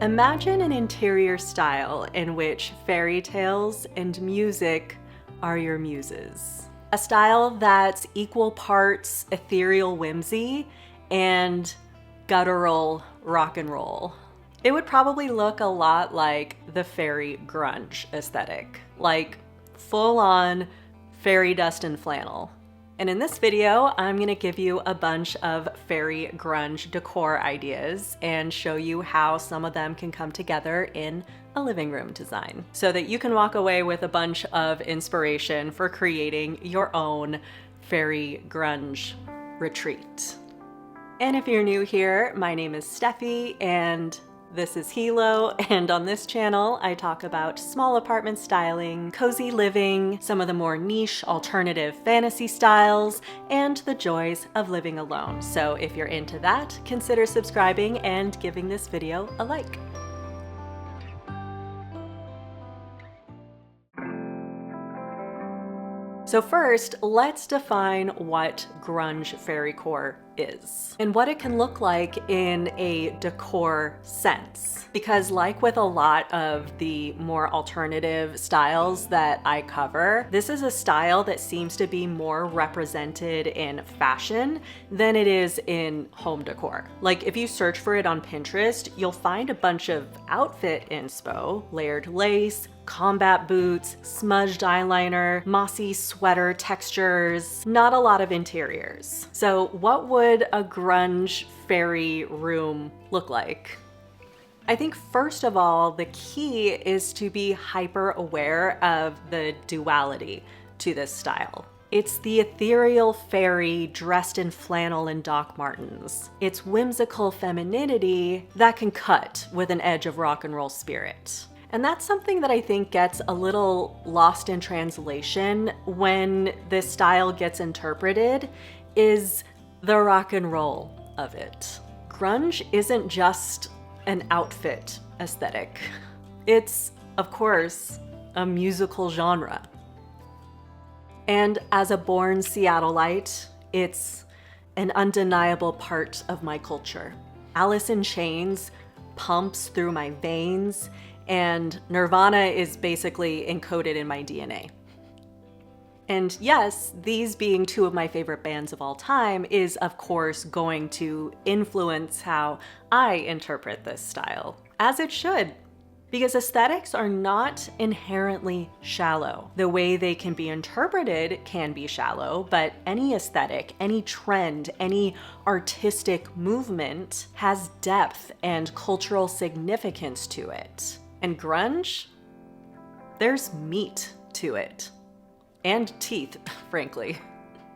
Imagine an interior style in which fairy tales and music are your muses. A style that's equal parts ethereal whimsy and guttural rock and roll. It would probably look a lot like the fairy grunge aesthetic, like full-on fairy dust and flannel. And in this video, I'm gonna give you a bunch of fairy grunge decor ideas and show you how some of them can come together in a living room design so that you can walk away with a bunch of inspiration for creating your own fairy grunge retreat. And if you're new here, my name is Steffi and this is Hilo, and on this channel, I talk about small apartment styling, cozy living, some of the more niche alternative fantasy styles, and the joys of living alone. So if you're into that, consider subscribing and giving this video a like. So first, let's define what Grunge Fairycore is and what it can look like in a decor sense. Because like with a lot of the more alternative styles that I cover, this is a style that seems to be more represented in fashion than it is in home decor. Like if you search for it on Pinterest, you'll find a bunch of outfit inspo, layered lace, combat boots, smudged eyeliner, mossy sweater textures, not a lot of interiors. So what would a grunge fairy room look like? I think first of all, the key is to be hyper aware of the duality to this style. It's the ethereal fairy dressed in flannel and Doc Martens. It's whimsical femininity that can cut with an edge of rock and roll spirit. And that's something that I think gets a little lost in translation when this style gets interpreted, is the rock and roll of it. Grunge isn't just an outfit aesthetic. It's, of course, a musical genre. And as a born Seattleite, it's an undeniable part of my culture. Alice in Chains pumps through my veins, and Nirvana is basically encoded in my DNA. And yes, these being two of my favorite bands of all time is of course going to influence how I interpret this style, as it should, because aesthetics are not inherently shallow. The way they can be interpreted can be shallow, but any aesthetic, any trend, any artistic movement has depth and cultural significance to it. And grunge, there's meat to it. And teeth, frankly.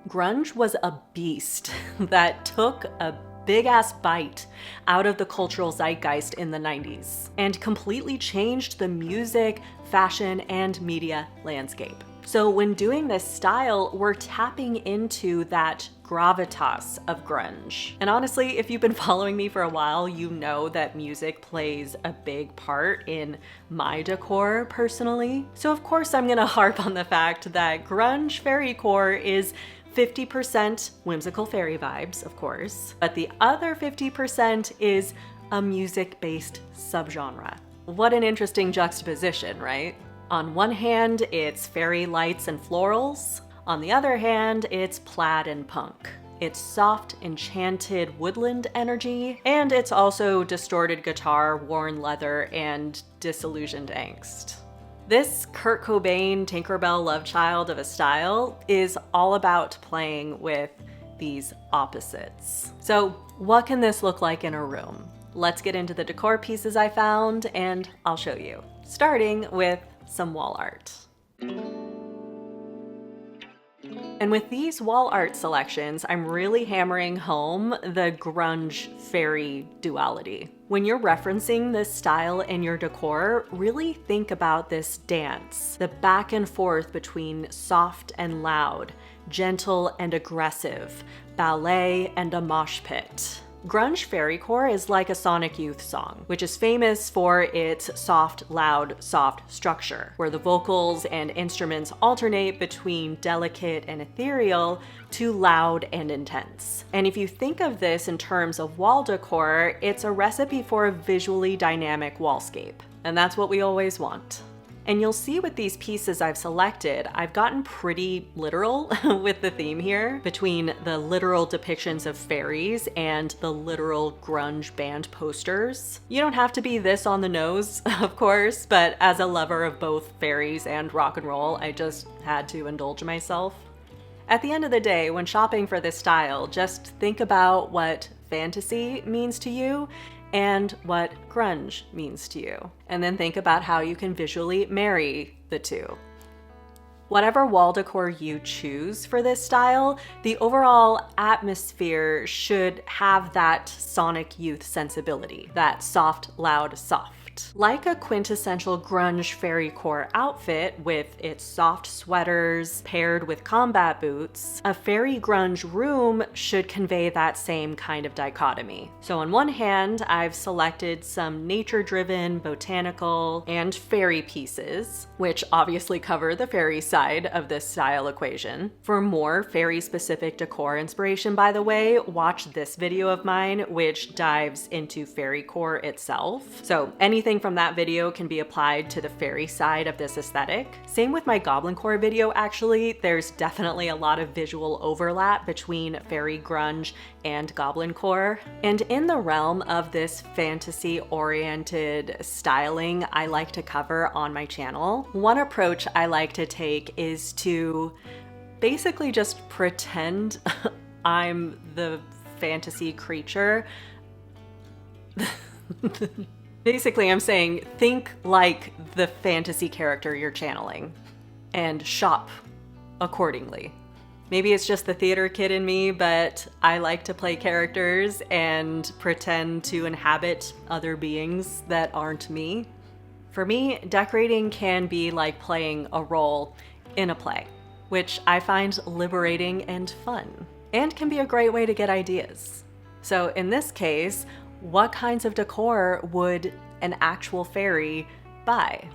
Grunge was a beast that took a big-ass bite out of the cultural zeitgeist in the 90s and completely changed the music, fashion, and media landscape. So when doing this style, we're tapping into that gravitas of grunge. And honestly, if you've been following me for a while, you know that music plays a big part in my decor personally. So of course I'm gonna harp on the fact that Grunge Fairycore is 50% whimsical fairy vibes, of course, but the other 50% is a music-based subgenre. What an interesting juxtaposition, right? On one hand, it's fairy lights and florals. On the other hand, it's plaid and punk. It's soft, enchanted woodland energy, and it's also distorted guitar, worn leather, and disillusioned angst. This Kurt Cobain, Tinkerbell love child of a style is all about playing with these opposites. So what can this look like in a room? Let's get into the decor pieces I found and I'll show you, starting with some wall art. And with these wall art selections, I'm really hammering home the grunge fairy duality. When you're referencing this style in your decor, really think about this dance, the back and forth between soft and loud, gentle and aggressive, ballet and a mosh pit. Grunge Fairycore is like a Sonic Youth song, which is famous for its soft, loud, soft structure, where the vocals and instruments alternate between delicate and ethereal to loud and intense. And if you think of this in terms of wall decor, it's a recipe for a visually dynamic wallscape. And that's what we always want. And you'll see with these pieces I've selected, I've gotten pretty literal with the theme here, between the literal depictions of fairies and the literal grunge band posters. You don't have to be this on the nose, of course, but as a lover of both fairies and rock and roll, I just had to indulge myself. At the end of the day, when shopping for this style, just think about what fantasy means to you and what grunge means to you. And then think about how you can visually marry the two. Whatever wall decor you choose for this style, the overall atmosphere should have that Sonic Youth sensibility, that soft, loud, soft. Like a quintessential grunge fairycore outfit with its soft sweaters paired with combat boots, a fairy grunge room should convey that same kind of dichotomy. So on one hand, I've selected some nature-driven, botanical, and fairy pieces, which obviously cover the fairy side of this style equation. For more fairy-specific decor inspiration, by the way, watch this video of mine, which dives into fairycore itself. So anything from that video can be applied to the fairy side of this aesthetic. Same with my goblincore video, actually. There's definitely a lot of visual overlap between fairy grunge and goblincore. And in the realm of this fantasy-oriented styling I like to cover on my channel, one approach I like to take is to basically just pretend I'm the fantasy creature. Basically, I'm saying think like the fantasy character you're channeling and shop accordingly. Maybe it's just the theater kid in me, but I like to play characters and pretend to inhabit other beings that aren't me. For me, decorating can be like playing a role in a play, which I find liberating and fun, and can be a great way to get ideas. So in this case, what kinds of decor would an actual fairy buy?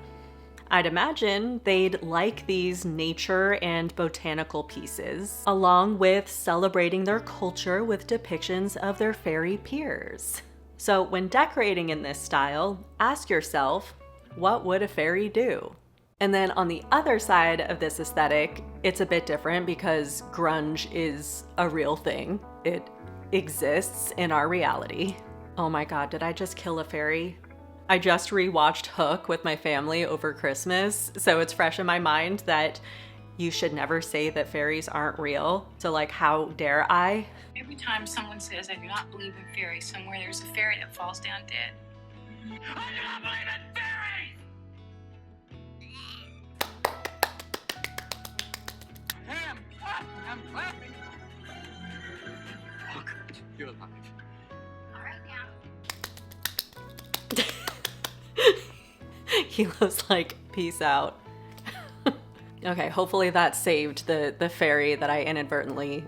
I'd imagine they'd like these nature and botanical pieces, along with celebrating their culture with depictions of their fairy peers. So when decorating in this style, ask yourself, what would a fairy do? And then on the other side of this aesthetic, it's a bit different because grunge is a real thing. It exists in our reality. Oh my god, did I just kill a fairy? I just rewatched Hook with my family over Christmas, so it's fresh in my mind that you should never say that fairies aren't real. So like, how dare I? Every time someone says, I do not believe in fairies, somewhere there's a fairy that falls down dead. I do not believe in fairies! I'm clapping. Look, you're alive. He was like, peace out. Okay, hopefully that saved the fairy that I inadvertently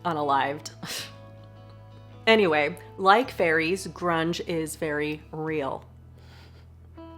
unalived. Anyway, like fairies, grunge is very real.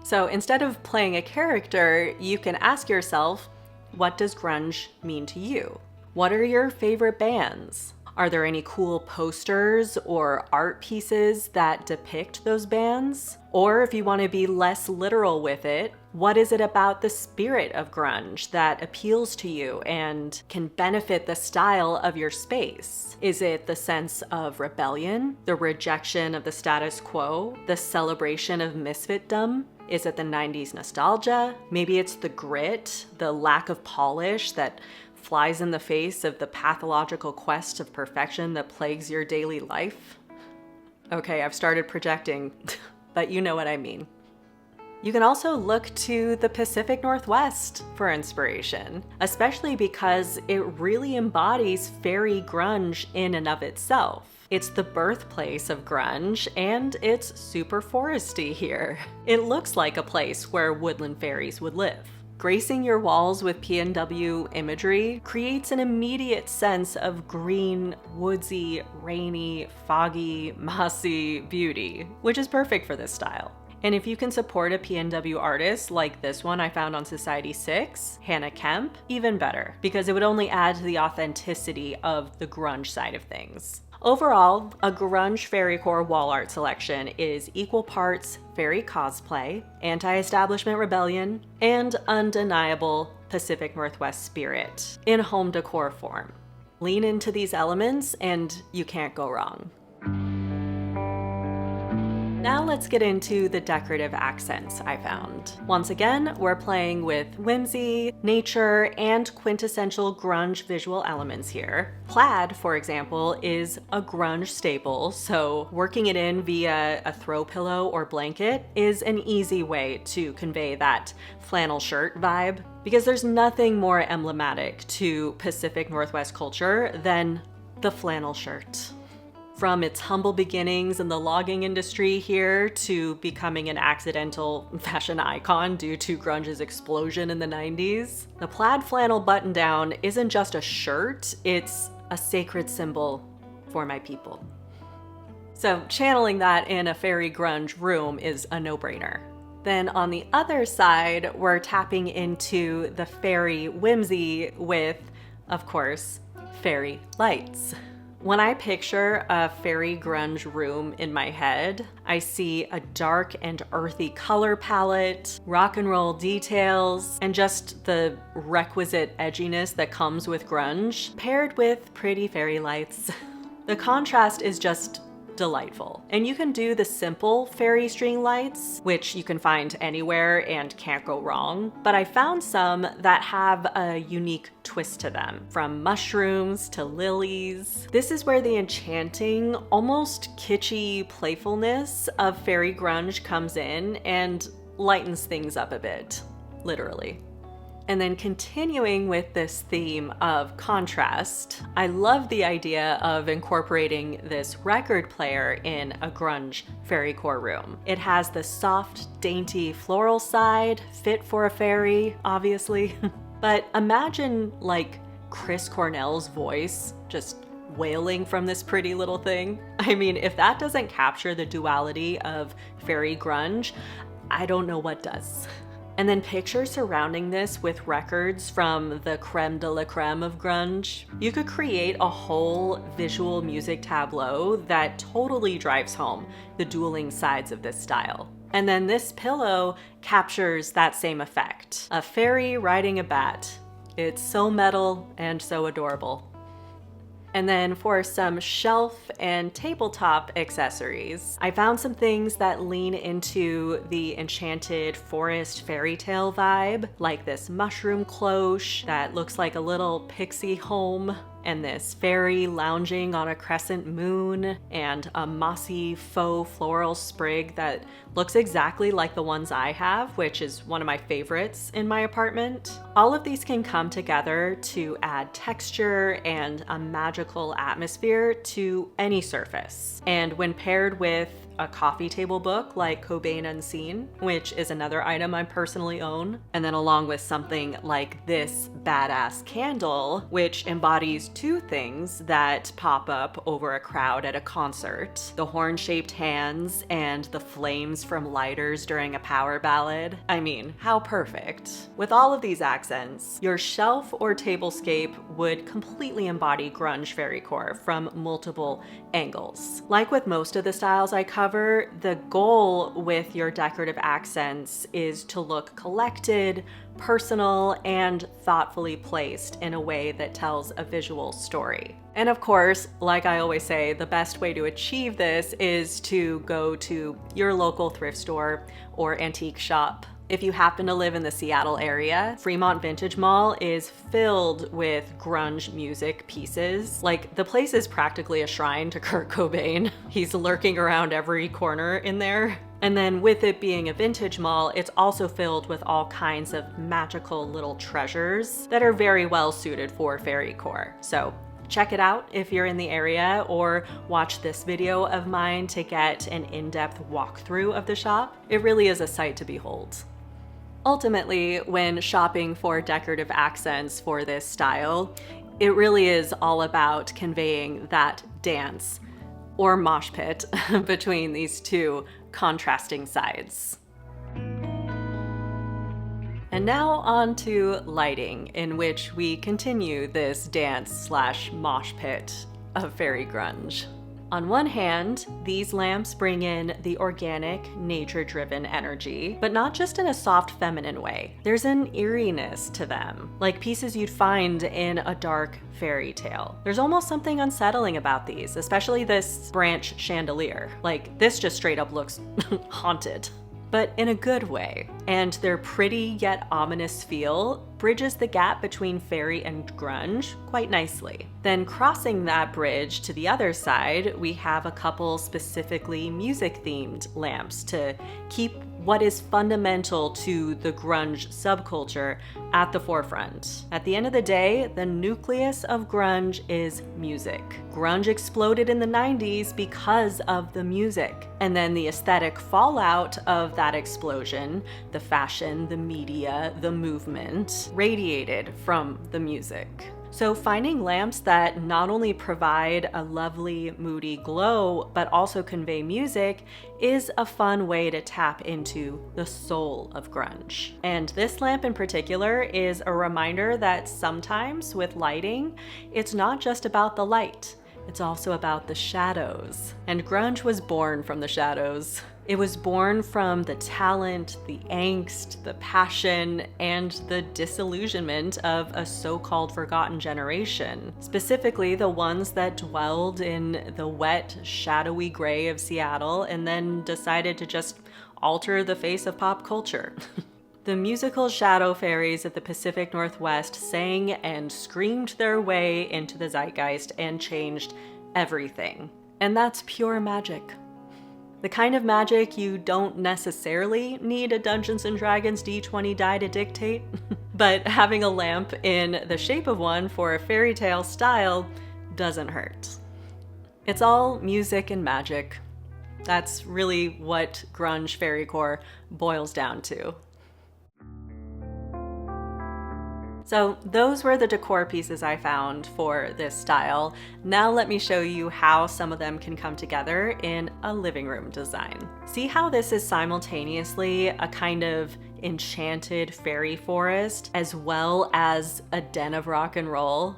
So instead of playing a character, you can ask yourself, what does grunge mean to you? What are your favorite bands? Are there any cool posters or art pieces that depict those bands? Or if you want to be less literal with it, what is it about the spirit of grunge that appeals to you and can benefit the style of your space? Is it the sense of rebellion, the rejection of the status quo, the celebration of misfitdom? Is it the 90s nostalgia? Maybe it's the grit, the lack of polish that flies in the face of the pathological quest of perfection that plagues your daily life? Okay, I've started projecting, but you know what I mean. You can also look to the Pacific Northwest for inspiration, especially because it really embodies fairy grunge in and of itself. It's the birthplace of grunge, and it's super foresty here. It looks like a place where woodland fairies would live. Gracing your walls with P&W imagery creates an immediate sense of green, woodsy, rainy, foggy, mossy beauty, which is perfect for this style. And if you can support a P&W artist like this one I found on Society 6, Hannah Kemp, even better, because it would only add to the authenticity of the grunge side of things. Overall, a Grunge Fairycore wall art selection is equal parts fairy cosplay, anti-establishment rebellion, and undeniable Pacific Northwest spirit in home decor form. Lean into these elements and you can't go wrong. Now let's get into the decorative accents I found. Once again, we're playing with whimsy, nature, and quintessential grunge visual elements here. Plaid, for example, is a grunge staple, so working it in via a throw pillow or blanket is an easy way to convey that flannel shirt vibe, because there's nothing more emblematic to Pacific Northwest culture than the flannel shirt. From its humble beginnings in the logging industry here to becoming an accidental fashion icon due to grunge's explosion in the 90s, the plaid flannel button-down isn't just a shirt, it's a sacred symbol for my people. So channeling that in a fairy grunge room is a no-brainer. Then on the other side, we're tapping into the fairy whimsy with, of course, fairy lights. When I picture a fairy grunge room in my head, I see a dark and earthy color palette, rock and roll details, and just the requisite edginess that comes with grunge, paired with pretty fairy lights. The contrast is just delightful. And you can do the simple fairy string lights, which you can find anywhere and can't go wrong, but I found some that have a unique twist to them, from mushrooms to lilies. This is where the enchanting, almost kitschy playfulness of fairy grunge comes in and lightens things up a bit, literally. And then continuing with this theme of contrast, I love the idea of incorporating this record player in a grunge fairycore room. It has the soft, dainty floral side, fit for a fairy, obviously. But imagine like Chris Cornell's voice just wailing from this pretty little thing. I mean, if that doesn't capture the duality of fairy grunge, I don't know what does. And then picture surrounding this with records from the creme de la creme of grunge. You could create a whole visual music tableau that totally drives home the dueling sides of this style. And then this pillow captures that same effect. A fairy riding a bat. It's so metal and so adorable. And then for some shelf and tabletop accessories, I found some things that lean into the enchanted forest fairy tale vibe, like this mushroom cloche that looks like a little pixie home, and this fairy lounging on a crescent moon, and a mossy faux floral sprig that looks exactly like the ones I have, which is one of my favorites in my apartment. All of these can come together to add texture and a magical atmosphere to any surface. And when paired with a coffee table book like Cobain Unseen, which is another item I personally own, and then along with something like this badass candle, which embodies two things that pop up over a crowd at a concert: the horn-shaped hands and the flames from lighters during a power ballad. I mean, how perfect. With all of these accents, your shelf or tablescape would completely embody grunge fairycore from multiple angles. Like with most of the styles I cover, the goal with your decorative accents is to look collected, personal, and thoughtfully placed in a way that tells a visual story. And of course, like I always say, the best way to achieve this is to go to your local thrift store or antique shop. If you happen to live in the Seattle area, Fremont Vintage Mall is filled with grunge music pieces. Like, the place is practically a shrine to Kurt Cobain. He's lurking around every corner in there. And then with it being a vintage mall, it's also filled with all kinds of magical little treasures that are very well suited for fairycore. So check it out if you're in the area, or watch this video of mine to get an in-depth walkthrough of the shop. It really is a sight to behold. Ultimately, when shopping for decorative accents for this style, it really is all about conveying that dance or mosh pit between these two contrasting sides. And now on to lighting, in which we continue this dance/mosh pit of fairy grunge. On one hand, these lamps bring in the organic, nature-driven energy, but not just in a soft feminine way. There's an eeriness to them, like pieces you'd find in a dark fairy tale. There's almost something unsettling about these, especially this branch chandelier. Like, this just straight up looks haunted, but in a good way. And their pretty yet ominous feel bridges the gap between fairy and grunge quite nicely. Then crossing that bridge to the other side, we have a couple specifically music-themed lamps to keep what is fundamental to the grunge subculture at the forefront. At the end of the day, the nucleus of grunge is music. Grunge exploded in the 90s because of the music. And then the aesthetic fallout of that explosion, the fashion, the media, the movement, radiated from the music. So finding lamps that not only provide a lovely, moody glow, but also convey music is a fun way to tap into the soul of grunge. And this lamp in particular is a reminder that sometimes with lighting, it's not just about the light, it's also about the shadows. And grunge was born from the shadows. It was born from the talent, the angst, the passion, and the disillusionment of a so-called forgotten generation, specifically the ones that dwelled in the wet, shadowy gray of Seattle and then decided to just alter the face of pop culture. The musical shadow fairies of the Pacific Northwest sang and screamed their way into the zeitgeist and changed everything. And that's pure magic. The kind of magic you don't necessarily need a Dungeons & Dragons D20 die to dictate, but having a lamp in the shape of one for a fairy tale style doesn't hurt. It's all music and magic. That's really what Grunge Fairycore boils down to. So those were the decor pieces I found for this style. Now let me show you how some of them can come together in a living room design. See how this is simultaneously a kind of enchanted fairy forest as well as a den of rock and roll?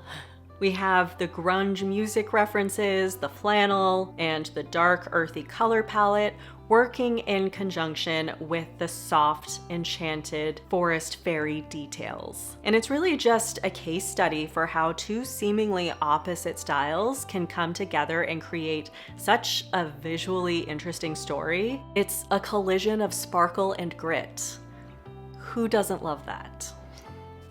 We have the grunge music references, the flannel, and the dark earthy color palette working in conjunction with the soft, enchanted forest fairy details. And it's really just a case study for how two seemingly opposite styles can come together and create such a visually interesting story. It's a collision of sparkle and grit. Who doesn't love that?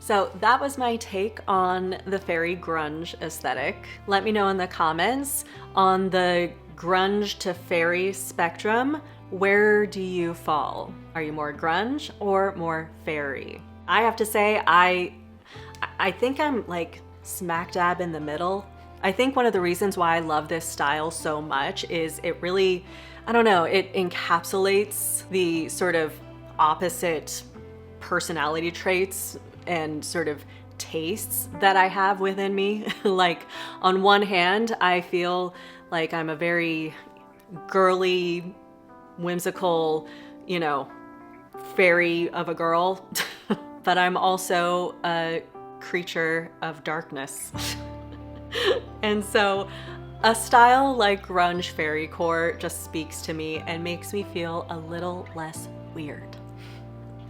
So that was my take on the fairy grunge aesthetic. Let me know in the comments on the grunge to fairy spectrum, where do you fall? Are you more grunge or more fairy? I have to say, I think I'm like smack dab in the middle. I think one of the reasons why I love this style so much is it really, I don't know, it encapsulates the sort of opposite personality traits and sort of tastes that I have within me. Like on one hand, I feel like I'm a very girly, whimsical, you know, fairy of a girl, but I'm also a creature of darkness. And so a style like Grunge Fairycore just speaks to me and makes me feel a little less weird.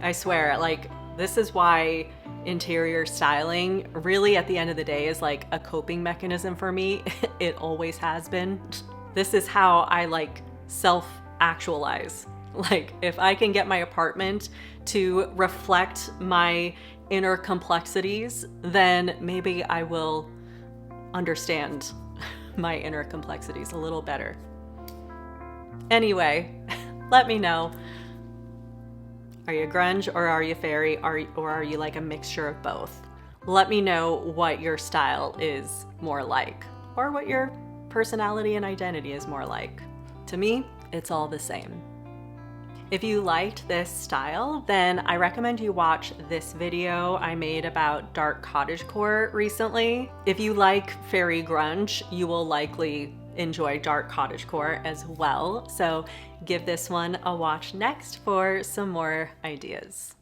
I swear, like, this is why interior styling really at the end of the day is like a coping mechanism for me. It always has been. This is how I like self-actualize. Like if I can get my apartment to reflect my inner complexities, then maybe I will understand my inner complexities a little better. Anyway, let me know. Are you grunge or are you fairy, or are you like a mixture of both? Let me know what your style is more like, or what your personality and identity is more like. To me, it's all the same. If you liked this style, then I recommend you watch this video I made about dark cottagecore recently. If you like fairy grunge, you will likely enjoy dark cottagecore as well. So give this one a watch next for some more ideas.